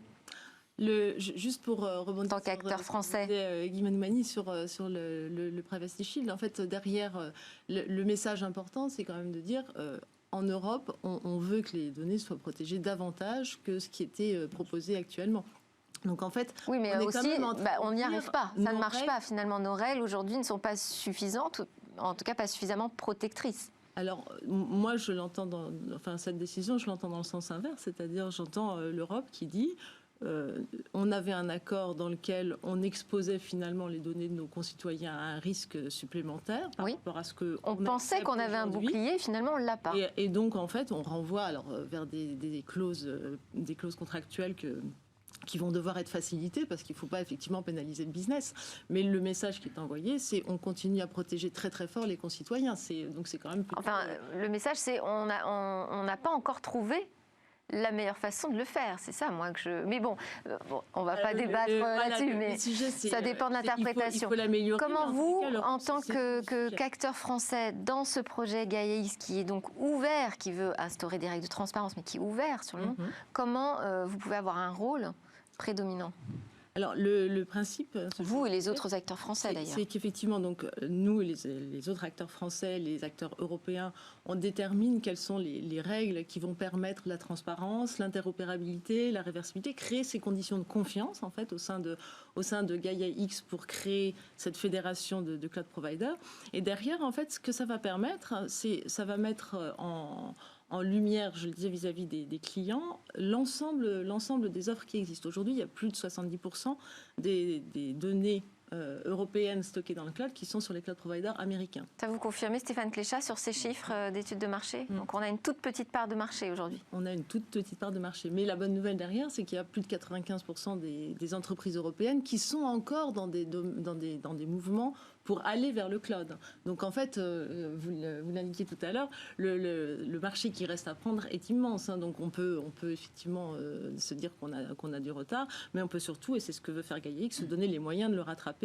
Juste pour rebondir en tant qu'acteur français, Guy Manoumani sur le Privacy Shield, en fait, derrière, le message important, c'est quand même de dire en Europe, on veut que les données soient protégées davantage que ce qui était proposé actuellement. Donc en fait, oui, mais on n'y arrive pas. Ça ne marche pas finalement. Nos règles aujourd'hui ne sont pas suffisantes, en tout cas pas suffisamment protectrices. Alors, moi, je l'entends cette décision, je l'entends dans le sens inverse, c'est-à-dire j'entends l'Europe qui dit on avait un accord dans lequel on exposait finalement les données de nos concitoyens à un risque supplémentaire par rapport à ce que on pensait qu'on avait un bouclier, finalement on l'a pas. Et donc en fait, on renvoie vers des clauses contractuelles qui vont devoir être facilitées parce qu'il ne faut pas effectivement pénaliser le business. Mais le message qui est envoyé, c'est on continue à protéger très très fort les concitoyens. Donc c'est quand même plutôt... Enfin, le message, c'est on n'a pas encore trouvé la meilleure façon de le faire, c'est ça, moi que je. Mais bon, on va pas débattre là-dessus, mais ça dépend de l'interprétation. Comment vous, en tant qu'acteur français dans ce projet Gaia-X qui est donc ouvert, qui veut instaurer des règles de transparence, mais qui est ouvert sur le monde, comment vous pouvez avoir un rôle prédominant? Alors, le principe... Vous et les autres acteurs français, d'ailleurs. C'est qu'effectivement, donc, nous et les autres acteurs français, les acteurs européens, on détermine quelles sont les règles qui vont permettre la transparence, l'interopérabilité, la réversibilité, créer ces conditions de confiance, en fait, au sein de Gaia-X pour créer cette fédération de cloud providers. Et derrière, en fait, ce que ça va permettre, ça va mettre en lumière, je le disais vis-à-vis des clients, l'ensemble des offres qui existent. Aujourd'hui, il y a plus de 70% des données européennes stockées dans le cloud qui sont sur les cloud providers américains. Ça vous confirmez, Stéphane Cléchat, sur ces chiffres d'études de marché? Donc on a une toute petite part de marché aujourd'hui. On a une toute petite part de marché. Mais la bonne nouvelle derrière, c'est qu'il y a plus de 95% des entreprises européennes qui sont encore dans des mouvements pour aller vers le cloud. Donc en fait, vous l'indiquiez tout à l'heure, le marché qui reste à prendre est immense. Donc on peut effectivement se dire qu'on a du retard, mais on peut surtout, et c'est ce que veut faire Gaia-X, se donner les moyens de le rattraper.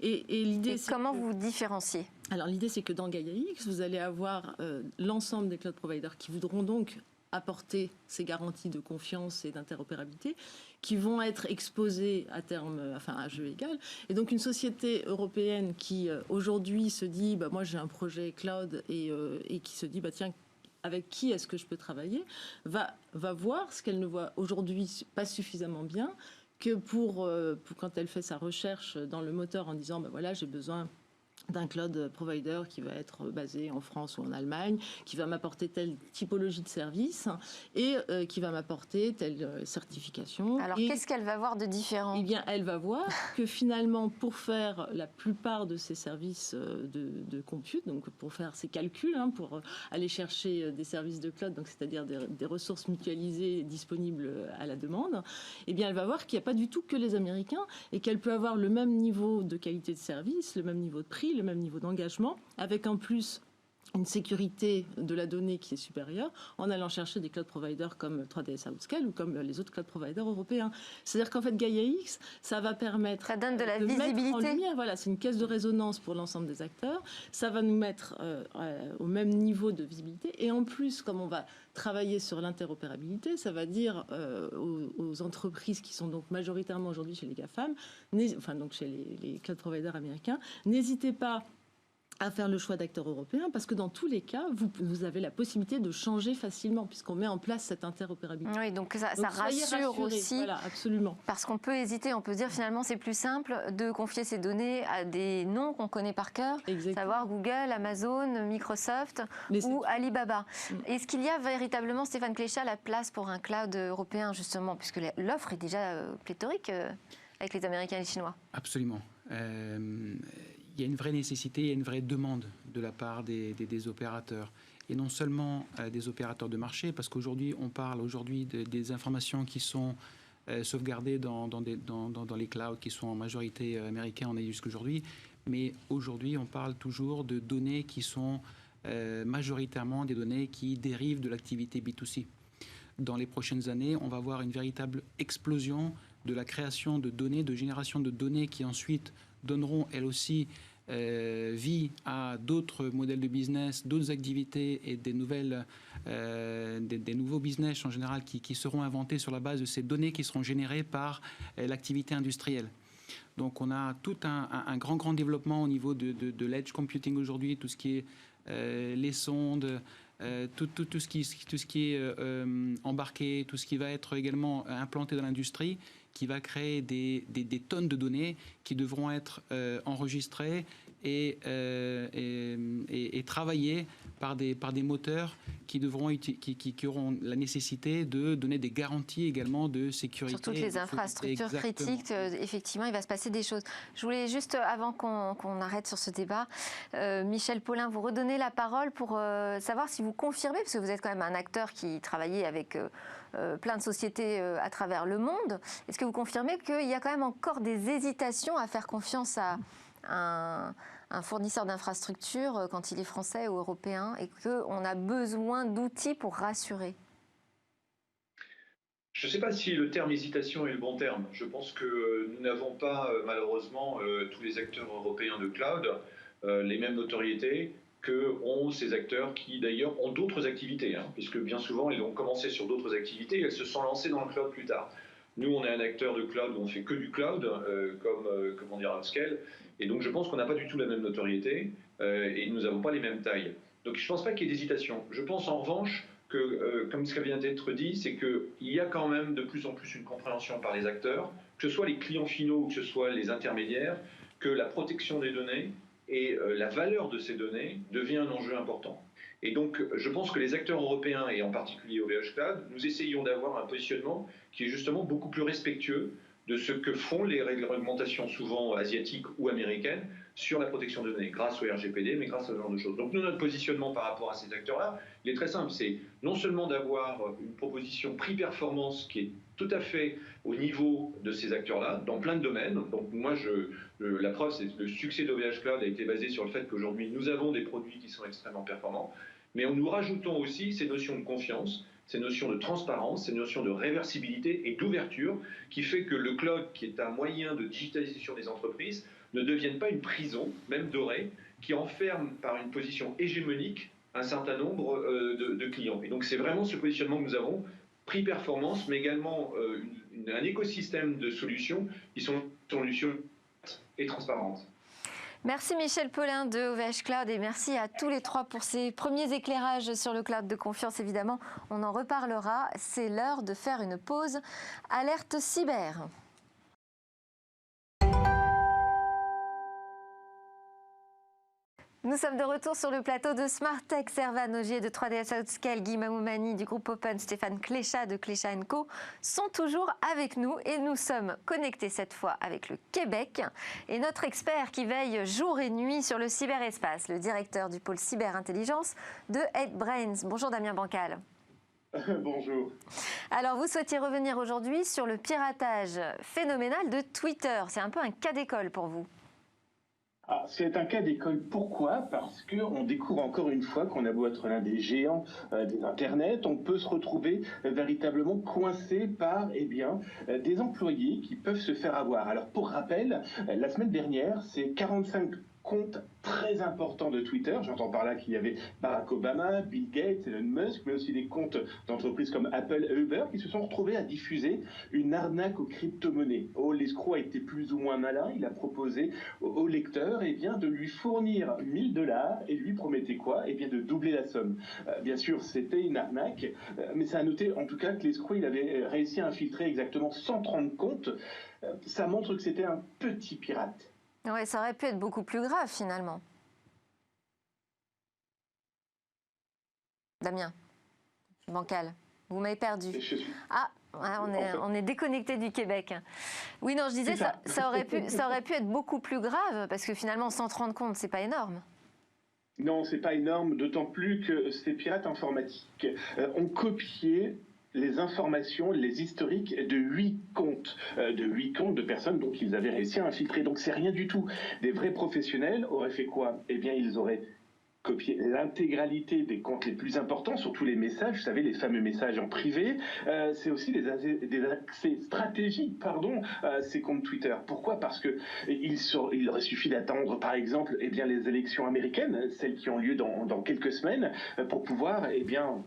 Et l'idée, c'est comment vous différenciez? Alors l'idée, c'est que dans Gaia-X, vous allez avoir l'ensemble des cloud providers qui voudront donc apporter ces garanties de confiance et d'interopérabilité qui vont être exposées à terme, à jeu égal. Et donc une société européenne qui aujourd'hui se dit moi j'ai un projet cloud et qui se dit tiens, avec qui est-ce que je peux travailler, va voir ce qu'elle ne voit aujourd'hui pas suffisamment bien, que pour quand elle fait sa recherche dans le moteur en disant voilà, j'ai besoin d'un cloud provider qui va être basé en France ou en Allemagne, qui va m'apporter telle typologie de service et qui va m'apporter telle certification. Alors, qu'est-ce qu'elle va voir de différent? Eh bien, elle va voir que finalement, pour faire la plupart de ces services de compute, donc pour faire ces calculs, pour aller chercher des services de cloud, donc c'est-à-dire des ressources mutualisées disponibles à la demande, eh bien, elle va voir qu'il n'y a pas du tout que les Américains et qu'elle peut avoir le même niveau de qualité de service, le même niveau de prix, le même niveau d'engagement, avec en plus une sécurité de la donnée qui est supérieure en allant chercher des cloud providers comme 3DS Outscale ou comme les autres cloud providers européens. C'est-à-dire qu'en fait, Gaia X, ça va permettre... Ça donne de la visibilité. Mettre en lumière, voilà, c'est une caisse de résonance pour l'ensemble des acteurs. Ça va nous mettre au même niveau de visibilité. Et en plus, comme on va travailler sur l'interopérabilité, ça va dire aux entreprises qui sont donc majoritairement aujourd'hui chez les GAFAM, enfin donc chez les cloud providers américains, n'hésitez pas à faire le choix d'acteurs européens, parce que dans tous les cas, vous avez la possibilité de changer facilement, puisqu'on met en place cette interopérabilité. Oui, donc ça rassure aussi. Voilà, absolument. Parce qu'on peut hésiter, on peut se dire finalement c'est plus simple de confier ces données à des noms qu'on connaît par cœur, savoir Google, Amazon, Microsoft ou Alibaba. Est-ce qu'il y a véritablement, Stéphane Cléchat, la place pour un cloud européen, justement, puisque l'offre est déjà pléthorique avec les Américains et les Chinois? Absolument. Il y a une vraie nécessité, il y a une vraie demande de la part des opérateurs. Et non seulement des opérateurs de marché, parce qu'aujourd'hui, on parle des informations qui sont sauvegardées dans les clouds qui sont en majorité américains, on est jusqu'aujourd'hui. Mais aujourd'hui, on parle toujours de données qui sont majoritairement des données qui dérivent de l'activité B2C. Dans les prochaines années, on va voir une véritable explosion de la création de données, de génération de données qui ensuite donneront elles aussi vie à d'autres modèles de business, d'autres activités et des nouveaux business en général qui seront inventés sur la base de ces données qui seront générées par l'activité industrielle. Donc on a tout un grand développement au niveau de l'edge computing aujourd'hui, tout ce qui est les sondes, tout ce qui est embarqué, tout ce qui va être également implanté dans l'industrie, qui va créer des tonnes de données qui devront être enregistrées et travaillées par des moteurs qui auront la nécessité de donner des garanties également de sécurité. Sur toutes les infrastructures critiques, effectivement, il va se passer des choses. Je voulais juste, avant qu'on arrête sur ce débat, Michel Paulin, vous redonner la parole pour savoir si vous confirmez, parce que vous êtes quand même un acteur qui travaillait avec plein de sociétés à travers le monde. Est-ce que vous confirmez qu'il y a quand même encore des hésitations à faire confiance à un fournisseur d'infrastructures quand il est français ou européen et qu'on a besoin d'outils pour rassurer? Je ne sais pas si le terme hésitation est le bon terme. Je pense que nous n'avons pas, malheureusement, tous les acteurs européens de cloud, les mêmes notoriétés que ont ces acteurs qui, d'ailleurs, ont d'autres activités, puisque bien souvent, ils ont commencé sur d'autres activités et elles se sont lancées dans le cloud plus tard. Nous, on est un acteur de cloud où on fait que du cloud, comme Outscale, et donc je pense qu'on n'a pas du tout la même notoriété et nous n'avons pas les mêmes tailles. Donc je ne pense pas qu'il y ait d'hésitation. Je pense en revanche que, comme ce qui vient d'être dit, c'est qu'il y a quand même de plus en plus une compréhension par les acteurs, que ce soit les clients finaux ou que ce soit les intermédiaires, que la protection des données et la valeur de ces données devient un enjeu important. Et donc, je pense que les acteurs européens, et en particulier OVH Cloud, nous essayons d'avoir un positionnement qui est justement beaucoup plus respectueux de ce que font les réglementations souvent asiatiques ou américaines sur la protection de données, grâce au RGPD, mais grâce à ce genre de choses. Donc nous, notre positionnement par rapport à ces acteurs-là, il est très simple, c'est non seulement d'avoir une proposition prix-performance qui est tout à fait au niveau de ces acteurs-là, dans plein de domaines. Donc moi, la preuve, c'est que le succès d'OVH Cloud a été basé sur le fait qu'aujourd'hui, nous avons des produits qui sont extrêmement performants, mais nous rajoutons aussi ces notions de confiance, ces notions de transparence, ces notions de réversibilité et d'ouverture, qui fait que le cloud, qui est un moyen de digitalisation des entreprises, ne devienne pas une prison, même dorée, qui enferme par une position hégémonique un certain nombre de clients. Et donc c'est vraiment ce positionnement que nous avons, prix-performance, mais également un écosystème de solutions qui sont solutions et transparentes. Merci Michel Paulin de OVH Cloud et merci à tous les trois pour ces premiers éclairages sur le cloud de confiance. Évidemment, on en reparlera. C'est l'heure de faire une pause. Alerte cyber. Nous sommes de retour sur le plateau de Smart Tech. Servan Ogier de 3DS Outscale, Guy Mamoumani du groupe Open, Stéphane Cléchat de Cléchat & Co sont toujours avec nous et nous sommes connectés cette fois avec le Québec et notre expert qui veille jour et nuit sur le cyberespace, le directeur du pôle cyberintelligence de 8Brains. Bonjour Damien Bancal. Bonjour. Alors vous souhaitiez revenir aujourd'hui sur le piratage phénoménal de Twitter. C'est un peu un cas d'école pour vous. C'est un cas d'école. Pourquoi? Parce qu'on découvre encore une fois qu'on a beau être l'un des géants des Internets, on peut se retrouver véritablement coincé par des employés qui peuvent se faire avoir. Alors pour rappel, la semaine dernière, c'est 45 comptes très importants de Twitter. J'entends par là qu'il y avait Barack Obama, Bill Gates, Elon Musk, mais aussi des comptes d'entreprises comme Apple et Uber qui se sont retrouvés à diffuser une arnaque aux crypto-monnaies. L'escroc a été plus ou moins malin. Il a proposé au lecteur de lui fournir 1 000 $ et lui promettait quoi? De doubler la somme. Bien sûr, c'était une arnaque, mais ça a noté en tout cas que l'escroc il avait réussi à infiltrer exactement 130 comptes. Ça montre que c'était un petit pirate. Oui, ça aurait pu être beaucoup plus grave finalement. Damien, Bancal, vous m'avez perdu. Ah, on est déconnecté du Québec. Oui, non, je disais, ça aurait pu être beaucoup plus grave, parce que finalement, 130 comptes, c'est pas énorme. Non, c'est pas énorme, d'autant plus que ces pirates informatiques ont copié les informations, les historiques de 8 comptes de personnes donc ils avaient réussi à infiltrer. Donc c'est rien du tout. Des vrais professionnels auraient fait quoi? Ils auraient copié l'intégralité des comptes les plus importants, surtout les messages, vous savez, les fameux messages en privé. C'est aussi des accès stratégiques, ces comptes Twitter. Pourquoi? Parce que il aurait suffi d'attendre, par exemple, les élections américaines, celles qui ont lieu dans quelques semaines, pour pouvoir,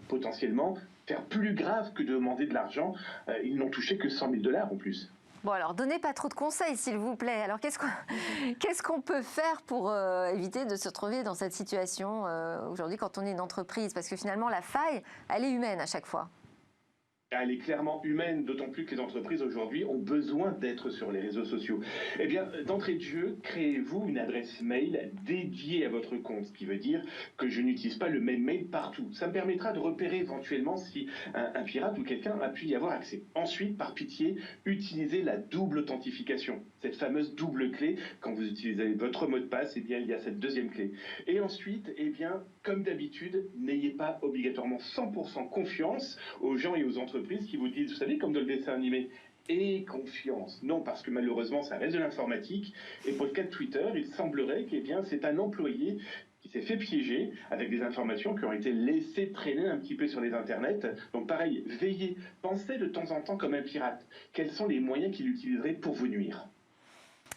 potentiellement faire plus grave que de demander de l'argent. Ils n'ont touché que 100 000 $ en plus. Bon, alors, donnez pas trop de conseils, s'il vous plaît. Alors, qu'est-ce qu'on peut faire pour éviter de se retrouver dans cette situation aujourd'hui quand on est une entreprise? Parce que finalement, la faille, elle est humaine à chaque fois. Elle est clairement humaine, d'autant plus que les entreprises aujourd'hui ont besoin d'être sur les réseaux sociaux. D'entrée de jeu, créez-vous une adresse mail dédiée à votre compte, ce qui veut dire que je n'utilise pas le même mail partout. Ça me permettra de repérer éventuellement si un pirate ou quelqu'un a pu y avoir accès. Ensuite, par pitié, utilisez la double authentification, cette fameuse double clé. Quand vous utilisez votre mot de passe, il y a cette deuxième clé. Et ensuite, comme d'habitude, n'ayez pas obligatoirement 100% confiance aux gens et aux entreprises qui vous disent, vous savez, comme dans le dessin animé, et confiance. Non, parce que malheureusement, ça reste de l'informatique. Et pour le cas de Twitter, il semblerait que c'est un employé qui s'est fait piéger avec des informations qui ont été laissées traîner un petit peu sur les internets. Donc pareil, veillez, pensez de temps en temps comme un pirate. Quels sont les moyens qu'il utiliserait pour vous nuire?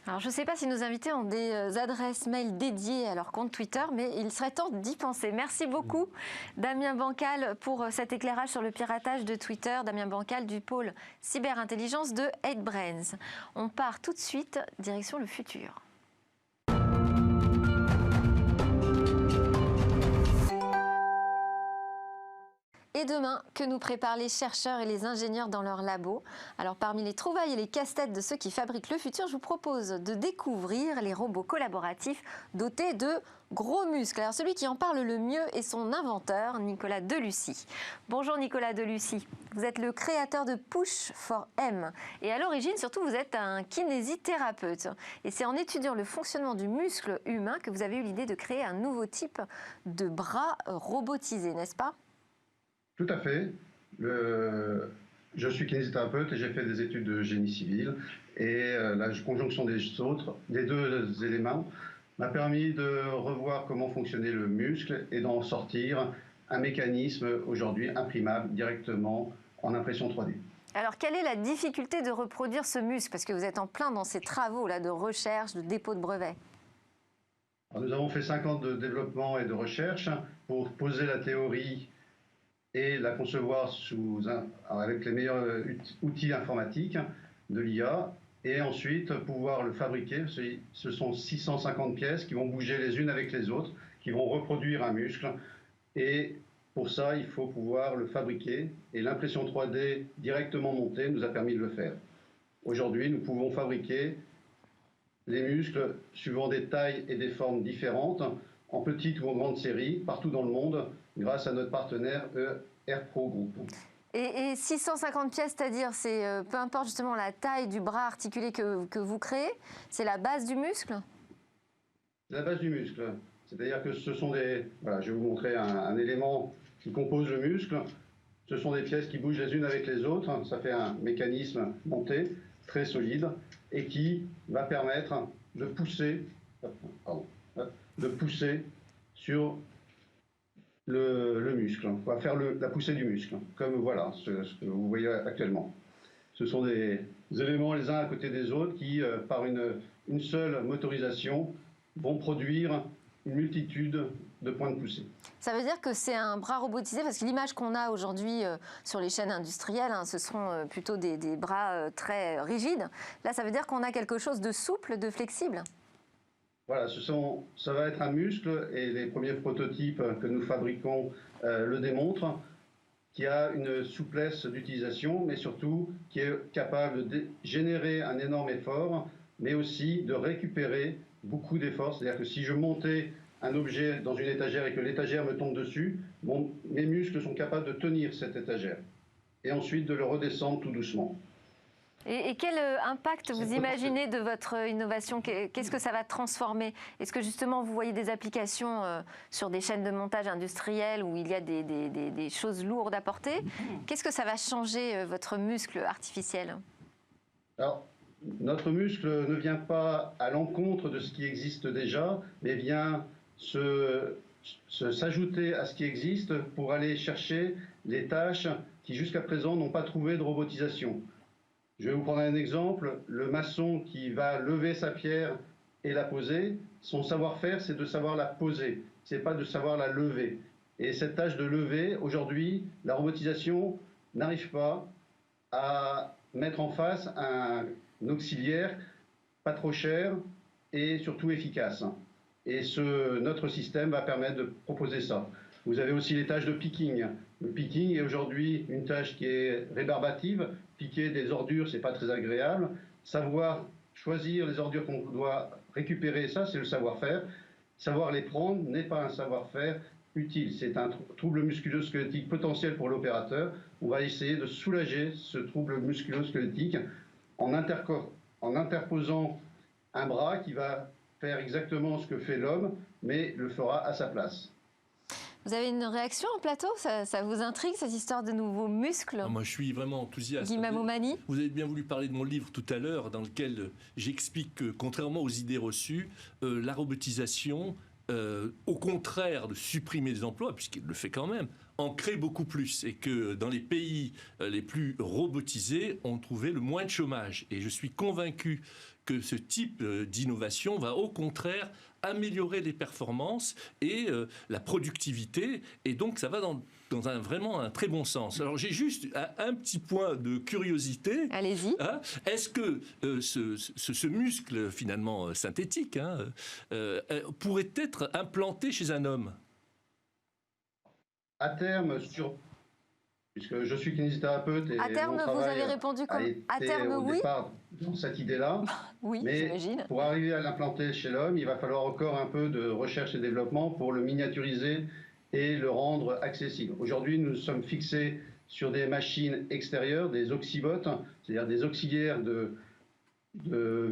Alors, je ne sais pas si nos invités ont des adresses mail dédiées à leur compte Twitter, mais il serait temps d'y penser. Merci beaucoup, Damien Bancal, pour cet éclairage sur le piratage de Twitter. Damien Bancal du pôle cyberintelligence de 8Brains. On part tout de suite, direction le futur. Et demain, que nous préparent les chercheurs et les ingénieurs dans leurs labos? Alors, parmi les trouvailles et les casse-têtes de ceux qui fabriquent le futur, je vous propose de découvrir les robots collaboratifs dotés de gros muscles. Alors, celui qui en parle le mieux est son inventeur, Nicolas Delucy. Bonjour Nicolas Delucy. Vous êtes le créateur de Push4M. Et à l'origine, surtout, vous êtes un kinésithérapeute. Et c'est en étudiant le fonctionnement du muscle humain que vous avez eu l'idée de créer un nouveau type de bras robotisé, n'est-ce pas? Tout à fait. Je suis kinésithérapeute et j'ai fait des études de génie civil. Et la conjonction des deux éléments m'a permis de revoir comment fonctionnait le muscle et d'en sortir un mécanisme aujourd'hui imprimable directement en impression 3D. Alors, quelle est la difficulté de reproduire ce muscle? Parce que vous êtes en plein dans ces travaux là, de recherche, de dépôt de brevets. Alors, nous avons fait 5 ans de développement et de recherche pour poser la théorie et la concevoir avec les meilleurs outils informatiques de l'IA, et ensuite pouvoir le fabriquer. Ce sont 650 pièces qui vont bouger les unes avec les autres, qui vont reproduire un muscle, et pour ça, il faut pouvoir le fabriquer, et l'impression 3D directement montée nous a permis de le faire. Aujourd'hui, nous pouvons fabriquer les muscles suivant des tailles et des formes différentes, en petite ou en grande série, partout dans le monde, grâce à notre partenaire AirPro Group. Et 650 pièces, c'est-à-dire, c'est peu importe justement la taille du bras articulé que vous créez, c'est la base du muscle? C'est la base du muscle. C'est-à-dire que ce sont des... Voilà, je vais vous montrer un élément qui compose le muscle. Ce sont des pièces qui bougent les unes avec les autres. Ça fait un mécanisme monté, très solide, et qui va permettre de pousser de pousser sur le muscle. On va faire la poussée du muscle, comme voilà, ce que vous voyez actuellement. Ce sont des éléments les uns à côté des autres qui, par une seule motorisation, vont produire une multitude de points de poussée. Ça veut dire que c'est un bras robotisé, parce que l'image qu'on a aujourd'hui sur les chaînes industrielles, ce sont plutôt des bras très rigides. Là, ça veut dire qu'on a quelque chose de souple, de flexible. Voilà, ça va être un muscle, et les premiers prototypes que nous fabriquons le démontrent, qui a une souplesse d'utilisation, mais surtout qui est capable de générer un énorme effort, mais aussi de récupérer beaucoup d'efforts. C'est-à-dire que si je montais un objet dans une étagère et que l'étagère me tombe dessus, mes muscles sont capables de tenir cette étagère et ensuite de le redescendre tout doucement. Et quel impact vous imaginez de votre innovation? Qu'est-ce que ça va transformer? Est-ce que justement vous voyez des applications sur des chaînes de montage industrielles où il y a des choses lourdes à porter? Qu'est-ce que ça va changer votre muscle artificiel? Alors, notre muscle ne vient pas à l'encontre de ce qui existe déjà, mais vient s'ajouter à ce qui existe pour aller chercher les tâches qui jusqu'à présent n'ont pas trouvé de robotisation. Je vais vous prendre un exemple. Le maçon qui va lever sa pierre et la poser, son savoir-faire, c'est de savoir la poser, c'est pas de savoir la lever. Et cette tâche de lever, aujourd'hui, la robotisation n'arrive pas à mettre en face un auxiliaire pas trop cher et surtout efficace. Et notre système va permettre de proposer ça. Vous avez aussi les tâches de picking. Le picking est aujourd'hui une tâche qui est rébarbative. Piquer des ordures, c'est pas très agréable. Savoir choisir les ordures qu'on doit récupérer, ça, c'est le savoir-faire. Savoir les prendre n'est pas un savoir-faire utile. C'est un trouble musculo-squelettique potentiel pour l'opérateur. On va essayer de soulager ce trouble musculo-squelettique en interposant un bras qui va faire exactement ce que fait l'homme, mais le fera à sa place. Vous avez une réaction en plateau? Ça vous intrigue, cette histoire de nouveaux muscles? Moi, je suis vraiment enthousiaste. Guy Mamomani. Vous avez bien voulu parler de mon livre tout à l'heure, dans lequel j'explique que, contrairement aux idées reçues, la robotisation, au contraire de supprimer des emplois, puisqu'il le fait quand même, en crée beaucoup plus, et que dans les pays les plus robotisés, on trouvait le moins de chômage. Et je suis convaincu que ce type d'innovation va au contraire améliorer les performances et la productivité, et donc ça va dans vraiment un très bon sens. Alors j'ai juste un petit point de curiosité. Allez-y. Hein, est-ce que ce muscle finalement synthétique pourrait être implanté chez un homme? À terme, puisque je suis kinésithérapeute et à terme, mon travail vous avez répondu comme à terme, au oui. départ dans cette idée-là. Oui, mais j'imagine. Pour arriver à l'implanter chez l'homme, il va falloir encore un peu de recherche et développement pour le miniaturiser et le rendre accessible. Aujourd'hui, nous sommes fixés sur des machines extérieures, des oxybots, c'est-à-dire des auxiliaires de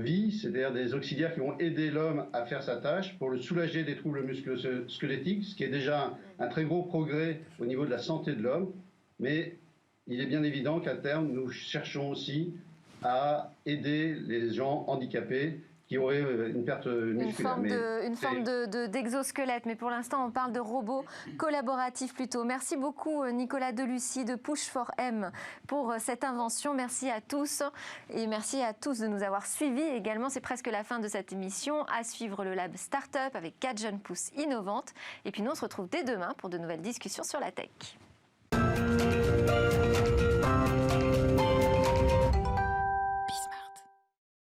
vie, c'est-à-dire des auxiliaires qui vont aider l'homme à faire sa tâche pour le soulager des troubles musculo-squelettiques, ce qui est déjà un très gros progrès au niveau de la santé de l'homme. Mais il est bien évident qu'à terme, nous cherchons aussi à aider les gens handicapés qui auraient une perte musculaire. Une forme d'exosquelette, mais pour l'instant, on parle de robots collaboratifs plutôt. Merci beaucoup, Nicolas Delucy de Push4M, pour cette invention. Merci à tous, et merci à tous de nous avoir suivis également. C'est presque la fin de cette émission. À suivre le Lab Startup avec 4 jeunes pousses innovantes. Et puis nous, on se retrouve dès demain pour de nouvelles discussions sur la tech.